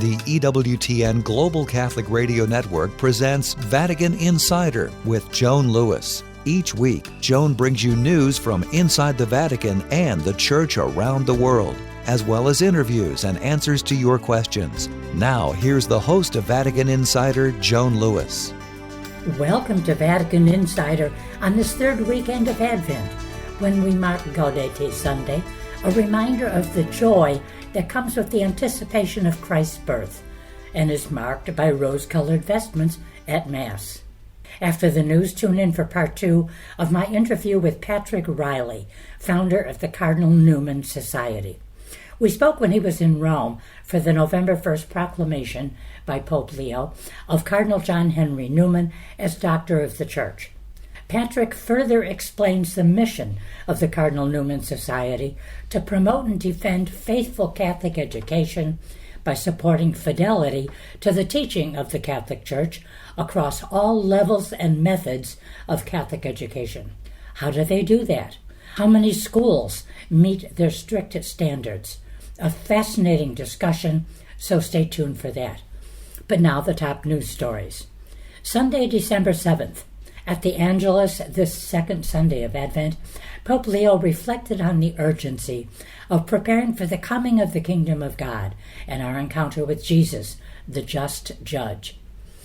the EWTN Global Catholic Radio Network presents Vatican Insider with Joan Lewis. Each week, Joan brings you news from inside the Vatican and the Church around the world, as well as interviews and answers to your questions. Now, here's the host of Vatican Insider, Joan Lewis. Welcome to Vatican Insider on this third weekend of Advent, when we mark Gaudete Sunday, a reminder of the joy that comes with the anticipation of Christ's birth, and is marked by rose-colored vestments at Mass. After the news, tune in for part 2 of my interview with Patrick Reilly, founder of the Cardinal Newman Society. We spoke when he was in Rome for the November 1st proclamation by Pope Leo of Cardinal John Henry Newman as Doctor of the Church. Patrick further explains the mission of the Cardinal Newman Society to promote and defend faithful Catholic education by supporting fidelity to the teaching of the Catholic Church across all levels and methods of Catholic education. How do they do that? How many schools meet their strict standards? A fascinating discussion, so stay tuned for that. But now the top news stories. Sunday, December 7th. At the Angelus, this second Sunday of Advent, Pope Leo reflected on the urgency of preparing for the coming of the kingdom of God and our encounter with Jesus, the just judge.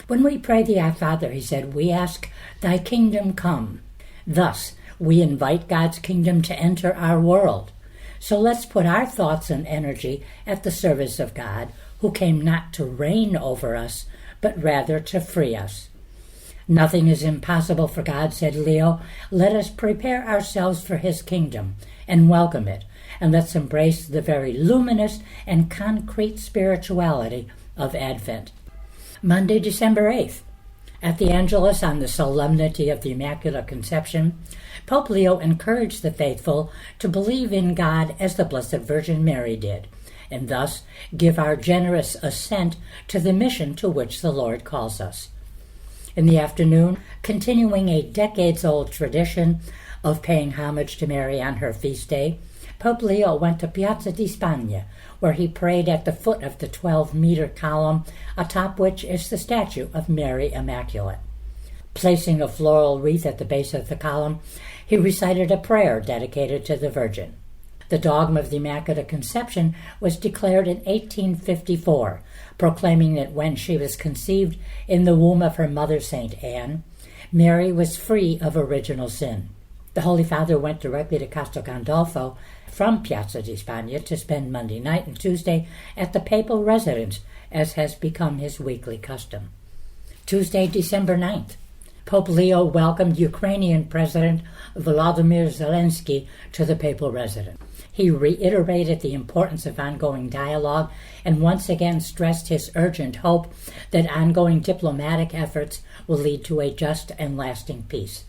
When we pray the Our Father, he said, we ask, thy kingdom come. Thus, we invite God's kingdom to enter our world. So let's put our thoughts and energy at the service of God, who came not to reign over us, but rather to free us. Nothing is impossible for God, said Leo. Let us prepare ourselves for his kingdom and welcome it, and let's embrace the very luminous and concrete spirituality of Advent. Monday, December 8th. At the Angelus on the Solemnity of the Immaculate Conception, Pope Leo encouraged the faithful to believe in God as the Blessed Virgin Mary did, and thus give our generous assent to the mission to which the Lord calls us. In the afternoon, continuing a decades-old tradition of paying homage to Mary on her feast day, Pope Leo went to Piazza di Spagna, where he prayed at the foot of the 12-meter column, atop which is the statue of Mary Immaculate. Placing a floral wreath at the base of the column, he recited a prayer dedicated to the Virgin. The dogma of the Immaculate Conception was declared in 1854, proclaiming that when she was conceived in the womb of her mother, St. Anne, Mary was free of original sin. The Holy Father went directly to Castel Gandolfo from Piazza di Spagna to spend Monday night and Tuesday at the papal residence, as has become his weekly custom. Tuesday, December 9th. Pope Leo welcomed Ukrainian President Volodymyr Zelensky to the papal residence. He reiterated the importance of ongoing dialogue and once again stressed his urgent hope that ongoing diplomatic efforts will lead to a just and lasting peace.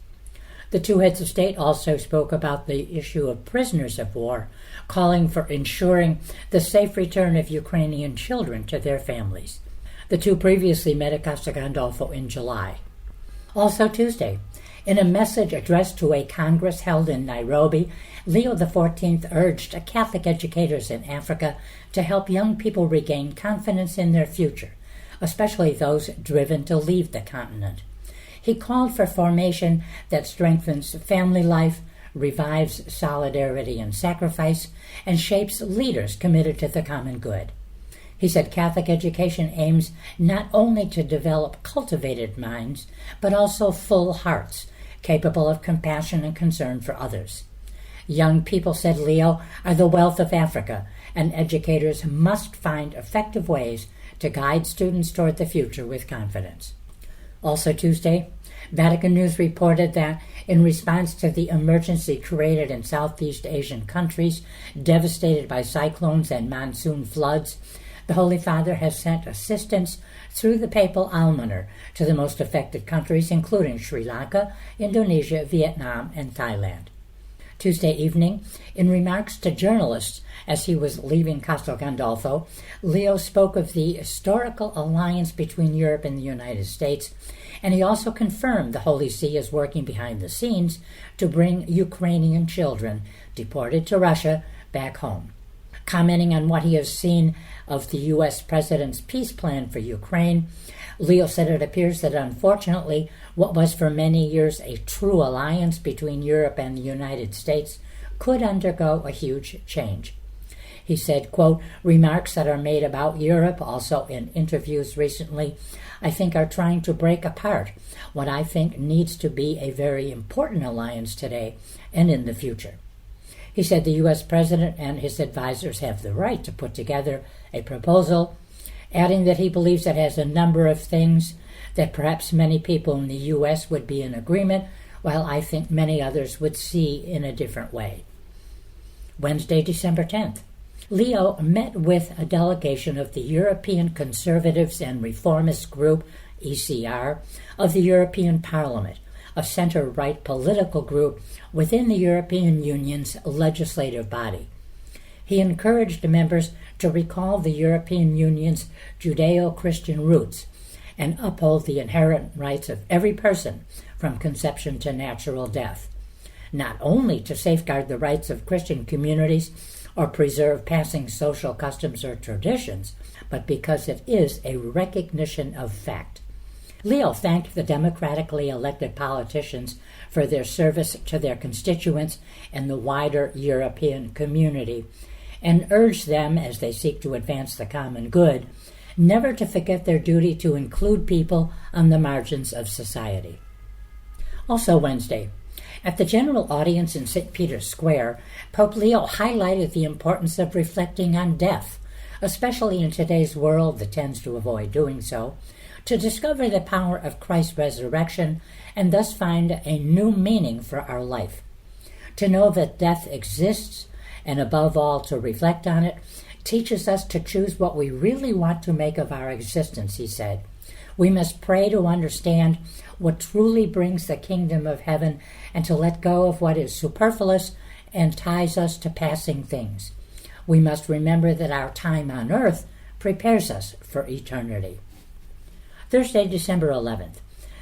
The two heads of state also spoke about the issue of prisoners of war, calling for ensuring the safe return of Ukrainian children to their families. The two previously met at Castel Gandolfo in July. Also Tuesday, in a message addressed to a Congress held in Nairobi, Leo XIV urged Catholic educators in Africa to help young people regain confidence in their future, especially those driven to leave the continent. He called for formation that strengthens family life, revives solidarity and sacrifice, and shapes leaders committed to the common good. He said Catholic education aims not only to develop cultivated minds, but also full hearts, capable of compassion and concern for others. Young people, said Leo, are the wealth of Africa, and educators must find effective ways to guide students toward the future with confidence. Also Tuesday, Vatican News reported that in response to the emergency created in Southeast Asian countries devastated by cyclones and monsoon floods, the Holy Father has sent assistance through the papal almoner to the most affected countries, including Sri Lanka, Indonesia, Vietnam, and Thailand. Tuesday evening, in remarks to journalists as he was leaving Castel Gandolfo, Leo spoke of the historical alliance between Europe and the United States, and he also confirmed the Holy See is working behind the scenes to bring Ukrainian children deported to Russia back home. Commenting on what he has seen of the U.S. President's peace plan for Ukraine, Leo said it appears that unfortunately what was for many years a true alliance between Europe and the United States could undergo a huge change. He said, quote, remarks that are made about Europe, also in interviews recently, I think are trying to break apart what I think needs to be a very important alliance today and in the future. He said the U.S. President and his advisors have the right to put together a proposal, adding that he believes it has a number of things that perhaps many people in the U.S. would be in agreement, while I think many others would see in a different way. Wednesday, December 10th. Leo met with a delegation of the European Conservatives and Reformist Group, ECR, of the European Parliament, a center-right political group within the European Union's legislative body. He encouraged members to recall the European Union's Judeo-Christian roots and uphold the inherent rights of every person from conception to natural death, not only to safeguard the rights of Christian communities or preserve passing social customs or traditions, but because it is a recognition of fact. Leo thanked the democratically elected politicians for their service to their constituents and the wider European community, and urged them, as they seek to advance the common good, never to forget their duty to include people on the margins of society. Also Wednesday, at the general audience in St. Peter's Square, Pope Leo highlighted the importance of reflecting on death, especially in today's world that tends to avoid doing so, to discover the power of Christ's resurrection and thus find a new meaning for our life. To know that death exists, and above all to reflect on it, teaches us to choose what we really want to make of our existence, he said. We must pray to understand what truly brings the kingdom of heaven and to let go of what is superfluous and ties us to passing things. We must remember that our time on earth prepares us for eternity. Thursday, December 11th.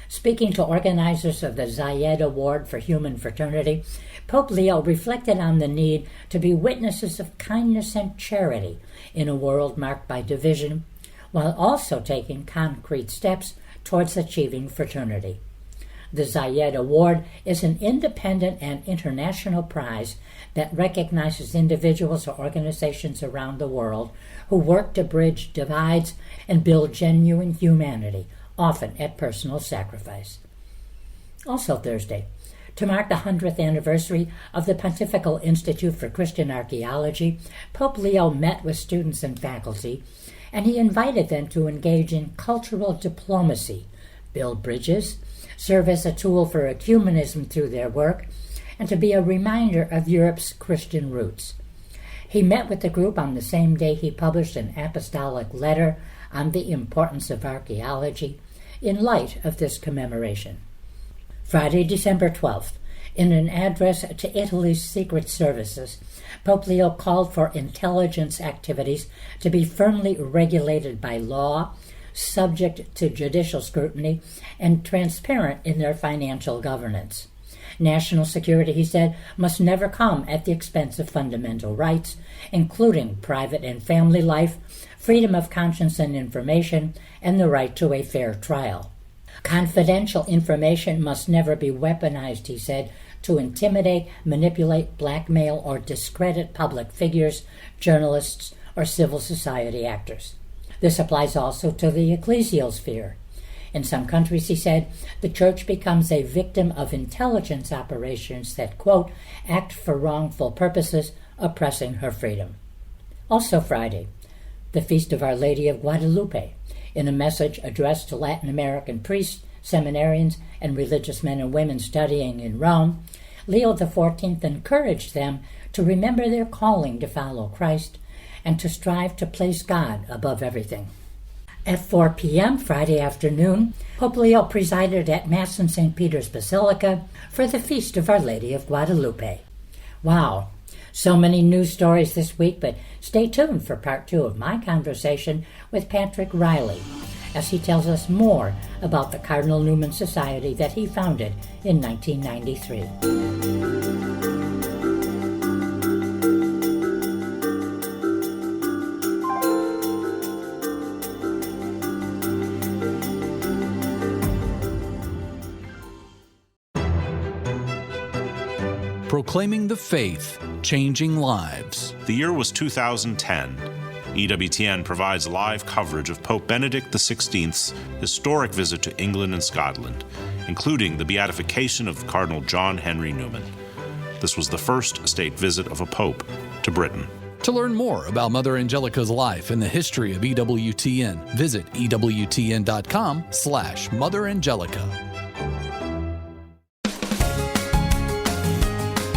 Speaking to organizers of the Zayed Award for Human Fraternity, Pope Leo reflected on the need to be witnesses of kindness and charity in a world marked by division, while also taking concrete steps towards achieving fraternity. The Zayed Award is an independent and international prize that recognizes individuals or organizations around the world who work to bridge divides and build genuine humanity, often at personal sacrifice. Also Thursday, to mark the 100th anniversary of the Pontifical Institute for Christian Archaeology, Pope Leo met with students and faculty, and he invited them to engage in cultural diplomacy, build bridges, serve as a tool for ecumenism through their work, and to be a reminder of Europe's Christian roots. He met with the group on the same day he published an apostolic letter on the importance of archaeology in light of this commemoration. Friday, December 12th, in an address to Italy's secret services, Pope Leo called for intelligence activities to be firmly regulated by law, subject to judicial scrutiny, and transparent in their financial governance. National security, he said, must never come at the expense of fundamental rights, including private and family life, freedom of conscience and information, and the right to a fair trial. Confidential information must never be weaponized, he said, to intimidate, manipulate, blackmail, or discredit public figures, journalists, or civil society actors. This applies also to the ecclesial sphere. In some countries, he said, the Church becomes a victim of intelligence operations that, quote, act for wrongful purposes, oppressing her freedom. Also Friday, the Feast of Our Lady of Guadalupe, in a message addressed to Latin American priests, seminarians, and religious men and women studying in Rome, Leo XIV encouraged them to remember their calling to follow Christ and to strive to place God above everything. At 4 p.m. Friday afternoon, Pope Leo presided at Mass in St. Peter's Basilica for the Feast of Our Lady of Guadalupe. Wow, so many news stories this week, but stay tuned for part 2 of my conversation with Patrick Reilly as he tells us more about the Cardinal Newman Society that he founded in 1993. proclaiming the faith, changing lives. The year was 2010. EWTN provides live coverage of Pope Benedict XVI's historic visit to England and Scotland, including the beatification of Cardinal John Henry Newman. This was the first state visit of a pope to Britain. To learn more about Mother Angelica's life and the history of EWTN, visit EWTN.com/Mother Angelica.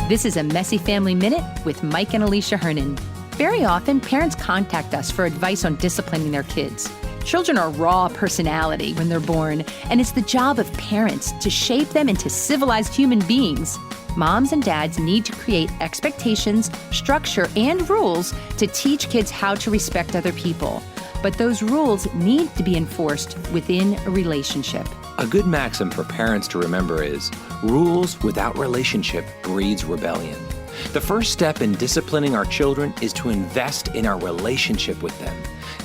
This is a Messy Family Minute with Mike and Alicia Hernan. Very often, parents contact us for advice on disciplining their kids. Children are raw personality when they're born, and it's the job of parents to shape them into civilized human beings. Moms and dads need to create expectations, structure, and rules to teach kids how to respect other people. But those rules need to be enforced within a relationship. A good maxim for parents to remember is, rules without relationship breeds rebellion. The first step in disciplining our children is to invest in our relationship with them.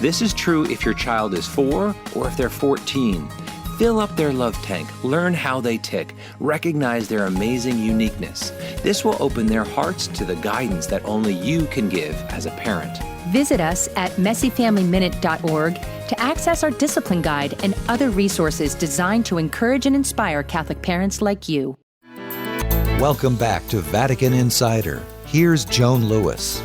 This is true if your child is 4 or if they're 14. Fill up their love tank, learn how they tick, recognize their amazing uniqueness. This will open their hearts to the guidance that only you can give as a parent. Visit us at messyfamilyminute.org to access our discipline guide and other resources designed to encourage and inspire Catholic parents like you. Welcome back to Vatican Insider. Here's Joan Lewis.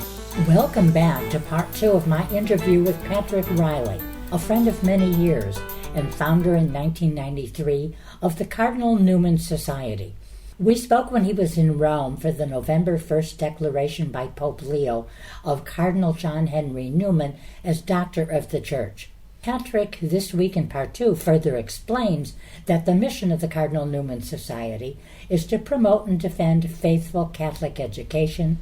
Welcome back to part 2 of my interview with Patrick Reilly, a friend of many years and founder in 1993 of the Cardinal Newman Society. We spoke when he was in Rome for the November 1st declaration by Pope Leo of Cardinal John Henry Newman as Doctor of the Church. Patrick, this week in part 2, further explains that the mission of the Cardinal Newman Society is to promote and defend faithful Catholic education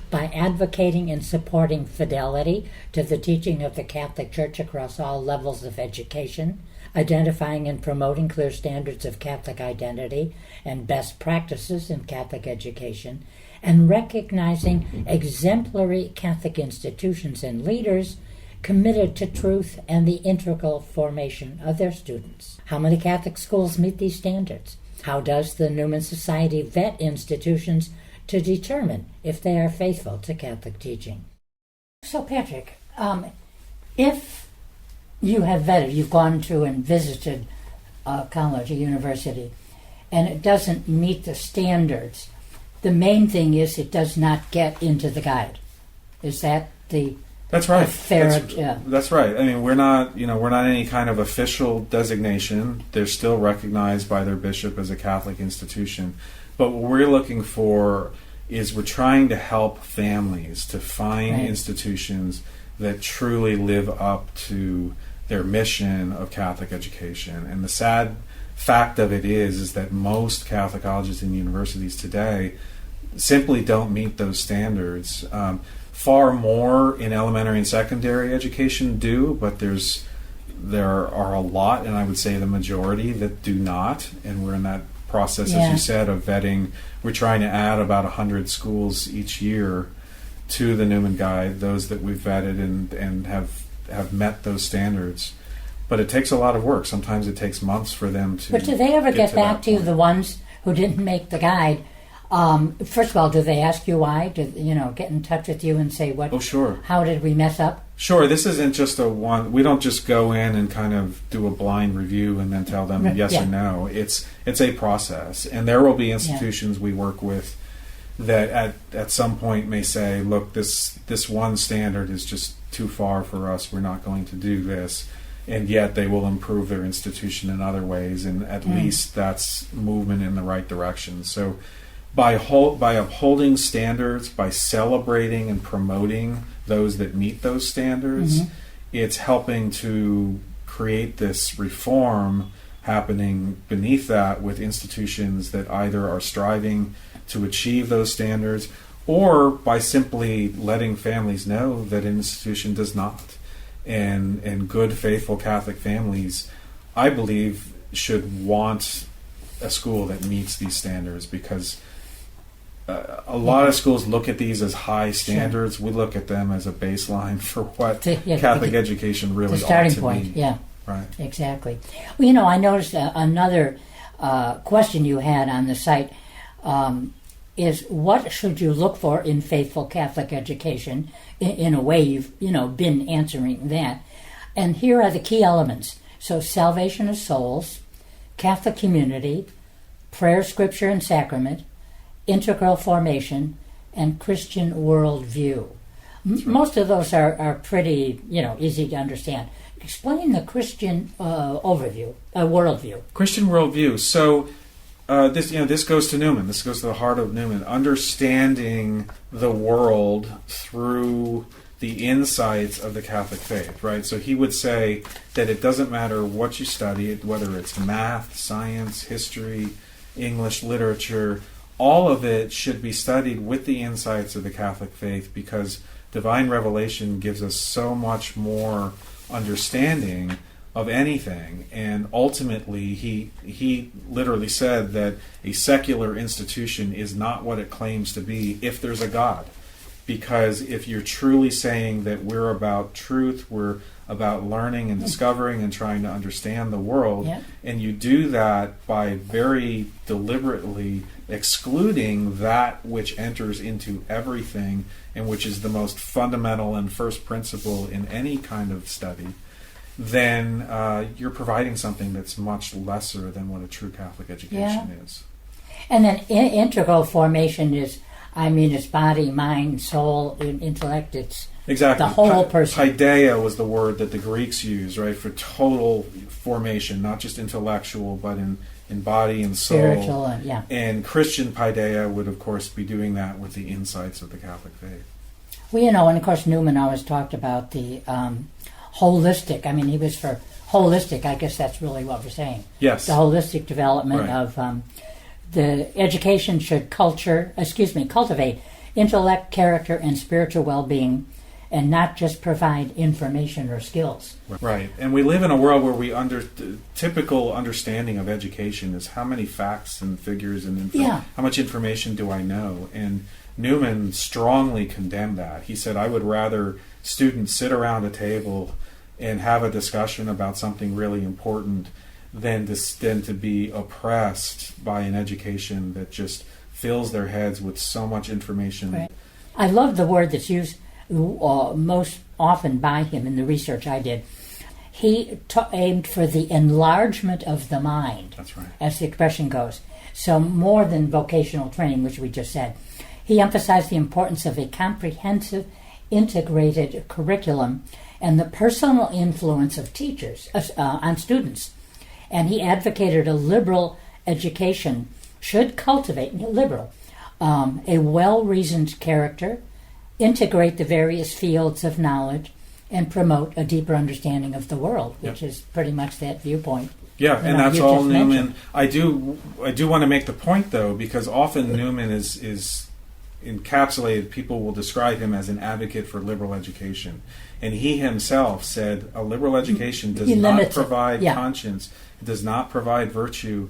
by advocating and supporting fidelity to the teaching of the Catholic Church across all levels of education, identifying and promoting clear standards of Catholic identity and best practices in Catholic education, and recognizing exemplary Catholic institutions and leaders committed to truth and the integral formation of their students. How many Catholic schools meet these standards? How does the Newman Society vet institutions to determine if they are faithful to Catholic teaching? So, Patrick, if you have vetted, you've gone to and visited a college, a university, and it doesn't meet the standards, the main thing is it does not get into the guide. Is that the... That's right. Yeah. That's right. I mean, we're not any kind of official designation. They're still recognized by their bishop as a Catholic institution. But what we're looking for is we're trying to help families to find institutions that truly live up to their mission of Catholic education. And the sad fact of it is that most Catholic colleges and universities today simply don't meet those standards. Far more in elementary and secondary education do, but there are a lot, and I would say the majority, that do not. And we're in that process, as you said, of vetting. We're trying to add about 100 schools each year to the Newman Guide, those that we've vetted and have met those standards. But it takes a lot of work. Sometimes it takes months for them to. But do they ever get back to you, the ones who didn't make the guide? First of all, do they ask you why? Do get in touch with you and say what? Oh, sure. How did we mess up? Sure. This isn't just a one. We don't just go in and kind of do a blind review and then tell them yes or no. It's a process, and there will be institutions we work with that at some point may say, look, this one standard is just too far for us. We're not going to do this. And yet they will improve their institution in other ways, and at least that's movement in the right direction. So by upholding standards, by celebrating and promoting those that meet those standards, it's helping to create this reform happening beneath that with institutions that either are striving to achieve those standards or by simply letting families know that an institution does not. And good, faithful Catholic families, I believe, should want a school that meets these standards, because a lot of schools look at these as high standards. We look at them as a baseline for what Catholic education really ought to be. The starting point, Right. Exactly. Well, I noticed another question you had on the site. is what should you look for in faithful Catholic education? In a way, you've been answering that. And here are the key elements. So salvation of souls, Catholic community, prayer, scripture, and sacrament, integral formation, and Christian worldview. Most of those are pretty, easy to understand. Explain the Christian worldview. Christian worldview. So this goes to Newman. This goes to the heart of Newman. Understanding the world through the insights of the Catholic faith, right? So he would say that it doesn't matter what you study, whether it's math, science, history, English, literature, all of it should be studied with the insights of the Catholic faith, because divine revelation gives us so much more understanding of anything. And ultimately, he literally said that a secular institution is not what it claims to be if there's a God. Because if you're truly saying that we're about truth, we're about learning and discovering and trying to understand the world, and you do that by very deliberately excluding that which enters into everything and which is the most fundamental and first principle in any kind of study, then you're providing something that's much lesser than what a true Catholic education is. And then integral formation is, it's body, mind, soul, intellect. It's exactly the whole person. Paideia was the word that the Greeks used, right, for total formation, not just intellectual, but in body and soul. Spiritual, And Christian paideia would, of course, be doing that with the insights of the Catholic faith. Well, and of course Newman always talked about the holistic. He was for holistic. I guess that's really what we're saying. Yes. The holistic development of the education should cultivate intellect, character, and spiritual well-being, and not just provide information or skills. Right. And we live in a world where typical understanding of education is how many facts and figures and how much information do I know? And Newman strongly condemned that. He said, I would rather students sit around a table and have a discussion about something really important than to be oppressed by an education that just fills their heads with so much information. Right. I love the word that's used most often by him in the research I did. He aimed for the enlargement of the mind. That's right. As the expression goes. So more than vocational training, which we just said. He emphasized the importance of a comprehensive, integrated curriculum and the personal influence of teachers on students. And he advocated a liberal education should cultivate, a well-reasoned character, integrate the various fields of knowledge, and promote a deeper understanding of the world, which is pretty much that viewpoint. Yeah, and that's all Newman. I do want to make the point, though, because often Newman is encapsulated. People will describe him as an advocate for liberal education. And he himself said a liberal education does not provide conscience. It does not provide virtue.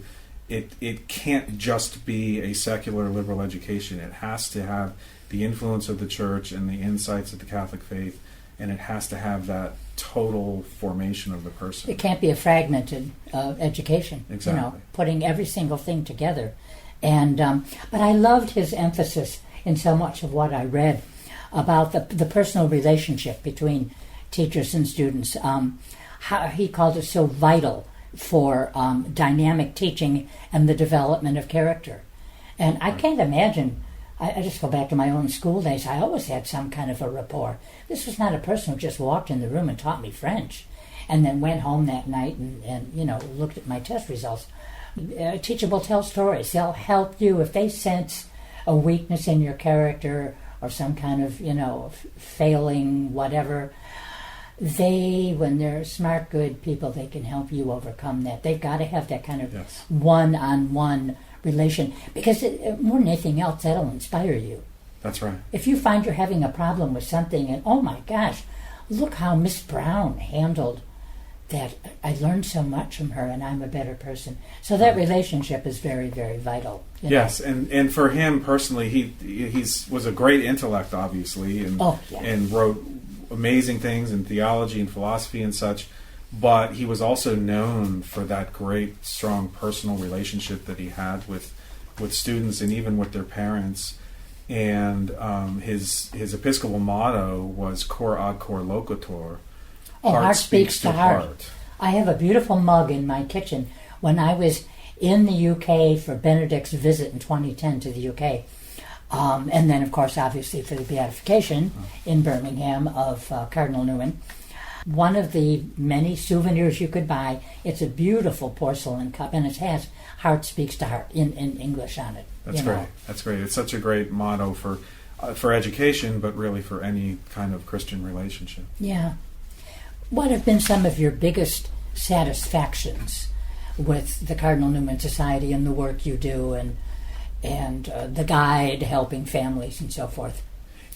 It can't just be a secular liberal education. It has to have the influence of the church and the insights of the Catholic faith, and it has to have that total formation of the person. It can't be a fragmented education. Exactly. Putting every single thing together. And but I loved his emphasis in so much of what I read about the personal relationship between teachers and students. How he called it so vital for dynamic teaching and the development of character. And I can't imagine, I just go back to my own school days, I always had some kind of a rapport. This was not a person who just walked in the room and taught me French and then went home that night and looked at my test results. A teacher will tell stories. They'll help you if they sense a weakness in your character or some kind of, failing, whatever. When they're smart, good people, they can help you overcome that. They've got to have that kind of one-on-one relation, because more than anything else, that'll inspire you. That's right. If you find you're having a problem with something and, oh my gosh, look how Miss Brown handled that. I learned so much from her and I'm a better person. So that relationship is very, very vital. Yes, and for him personally, he was a great intellect, obviously, and wrote amazing things in theology and philosophy and such, but he was also known for that great, strong personal relationship that he had with students and even with their parents. And his Episcopal motto was Cor ad cor loquitur. Heart speaks to heart. I have a beautiful mug in my kitchen. When I was in the UK for Benedict's visit in 2010 to the UK, and then, of course, obviously for the beatification in Birmingham of Cardinal Newman, one of the many souvenirs you could buy, it's a beautiful porcelain cup, and it has Heart Speaks to Heart in English on it. That's great. That's great. It's such a great motto for education, but really for any kind of Christian relationship. Yeah. What have been some of your biggest satisfactions with the Cardinal Newman Society and the work you do and the guide helping families and so forth?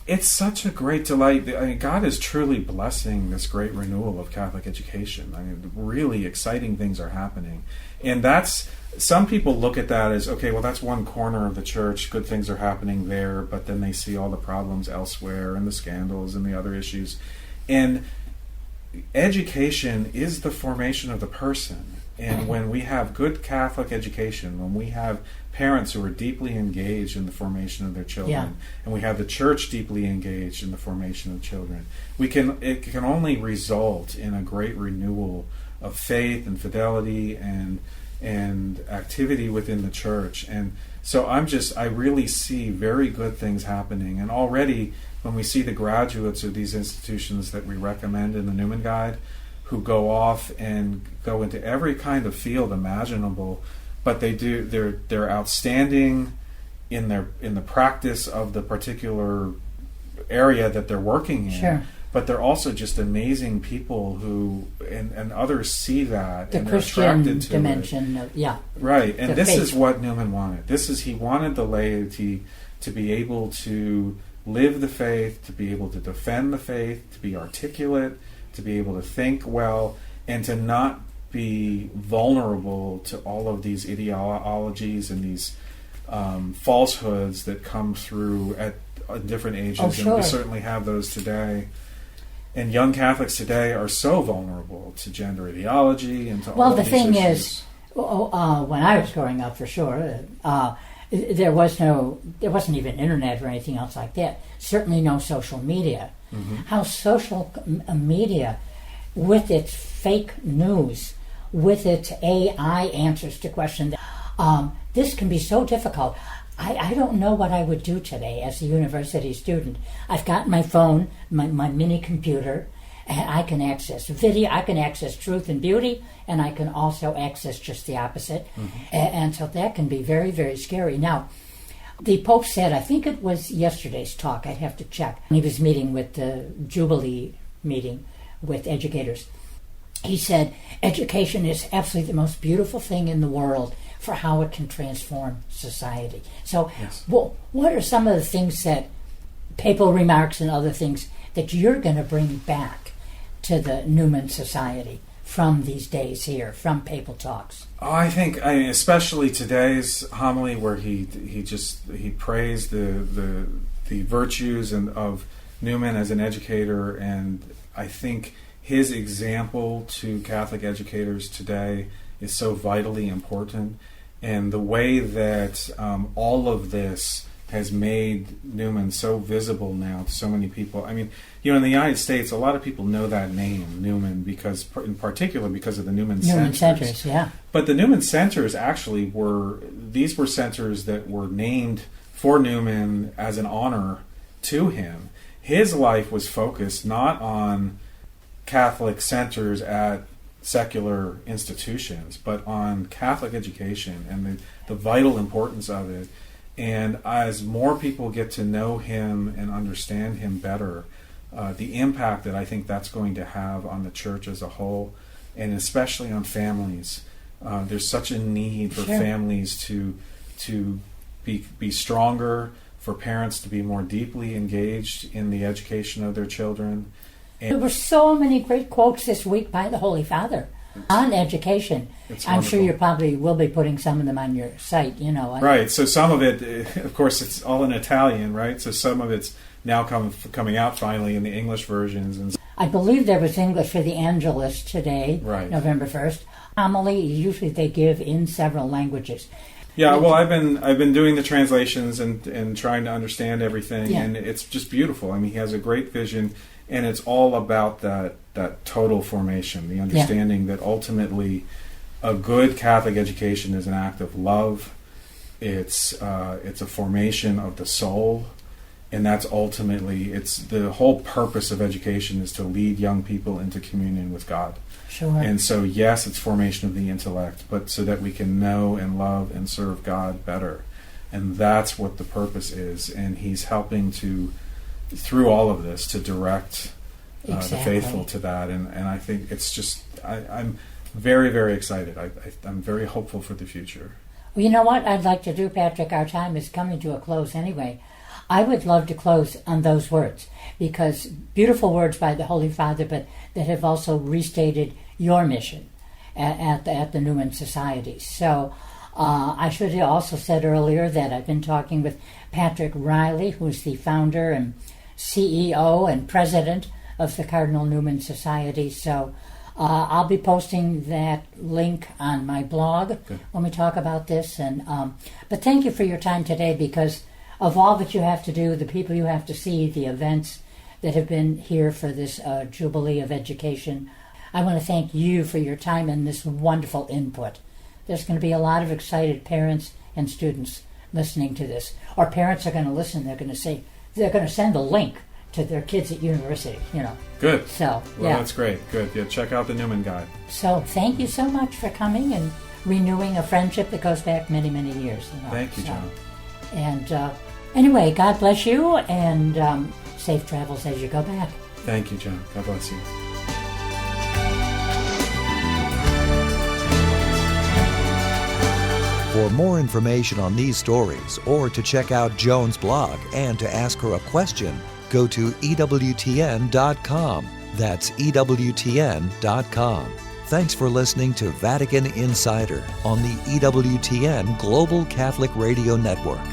It's such a great delight. I mean, God is truly blessing this great renewal of Catholic education. I mean, really exciting things are happening. And some people look at that as, okay, well, that's one corner of the church. Good things are happening there, but then they see all the problems elsewhere and the scandals and the other issues. And education is the formation of the person. And when we have good Catholic education, when we have parents who are deeply engaged in the formation of their children, and we have the church deeply engaged in the formation of children, it can only result in a great renewal of faith and fidelity and activity within the church. And so I really see very good things happening. And already when we see the graduates of these institutions that we recommend in the Newman Guide, who go off and go into every kind of field imaginable, but they're outstanding in the practice of the particular area that they're working in. Sure. But they're also just amazing people who and others see that the and Christian they're attracted to dimension. Right, and this faith. is what Newman wanted. He wanted the laity to be able to live the faith, to be able to defend the faith, to be articulate, to be able to think well, and to not be vulnerable to all of these ideologies and these falsehoods that come through at different ages. Oh, sure. And we certainly have those today. And young Catholics today are so vulnerable to gender ideology and to all of these issues. Well, the thing is, when I was growing up, for sure, there wasn't even internet or anything else like that. Certainly no social media. Mm-hmm. How social media, with its fake news, with its AI answers to questions, this can be so difficult. I don't know what I would do today as a university student. I've got my phone, my mini computer, and I can access video, I can access truth and beauty, and I can also access just the opposite. Mm-hmm. And so that can be very, very scary. Now, the Pope said, I think it was yesterday's talk, I'd have to check, he was meeting with the Jubilee meeting with educators. He said, education is absolutely the most beautiful thing in the world for how it can transform society. So yes. What are some of the things that, papal remarks and other things, that you're going to bring back to the Newman Society from these days here, from papal talks? I think, especially today's homily, where he praised the virtues of Newman as an educator, and I think his example to Catholic educators today is so vitally important, and the way that all of this has made Newman so visible now to so many people. I mean, in the United States, a lot of people know that name, Newman, in particular because of the Newman Centers. Yeah. But the Newman Centers actually were centers that were named for Newman as an honor to him. His life was focused not on Catholic centers at secular institutions, but on Catholic education and the vital importance of it. And as more people get to know him and understand him better, the impact that I think that's going to have on the church as a whole, and especially on families. There's such a need for families to be stronger, for parents to be more deeply engaged in the education of their children. There were so many great quotes this week by the Holy Father on education. I'm sure you probably will be putting some of them on your site, Right, so some of it, of course, it's all in Italian, right? So some of it's now coming out finally in the English versions. And I believe there was English for the Angelus today, right. November 1st. Homily, usually they give in several languages. Yeah, well, I've been doing the translations and trying to understand everything, and it's just beautiful. I mean, he has a great vision, and it's all about that total formation, the understanding that ultimately a good Catholic education is an act of love. It's a formation of the soul, and that's ultimately, it's the whole purpose of education is to lead young people into communion with God. Sure. And so, yes, it's formation of the intellect, but so that we can know and love and serve God better. And that's what the purpose is. And he's helping to, through all of this, to direct the faithful to that. And I think it's just, I'm very, very excited. I'm very hopeful for the future. Well, you know what I'd like to do, Patrick? Our time is coming to a close anyway. I would love to close on those words, because beautiful words by the Holy Father, but that have also restated your mission at the Newman Society. So I should have also said earlier that I've been talking with Patrick Reilly, who's the founder and CEO and president of the Cardinal Newman Society. So I'll be posting that link on my blog when we talk about this. And but thank you for your time today, because of all that you have to do, the people you have to see, the events that have been here for this Jubilee of Education. I want to thank you for your time and this wonderful input. There's going to be a lot of excited parents and students listening to this. Or parents are going to listen, they're going to send a link to their kids at university, Good. So, well, that's great. Good. Yeah, check out the Newman Guide. So, thank you so much for coming and renewing a friendship that goes back many, many years. Thank you, John. And anyway, God bless you, and safe travels as you go back. Thank you, John. God bless you. For more information on these stories, or to check out Joan's blog and to ask her a question, go to EWTN.com. That's EWTN.com. Thanks for listening to Vatican Insider on the EWTN Global Catholic Radio Network.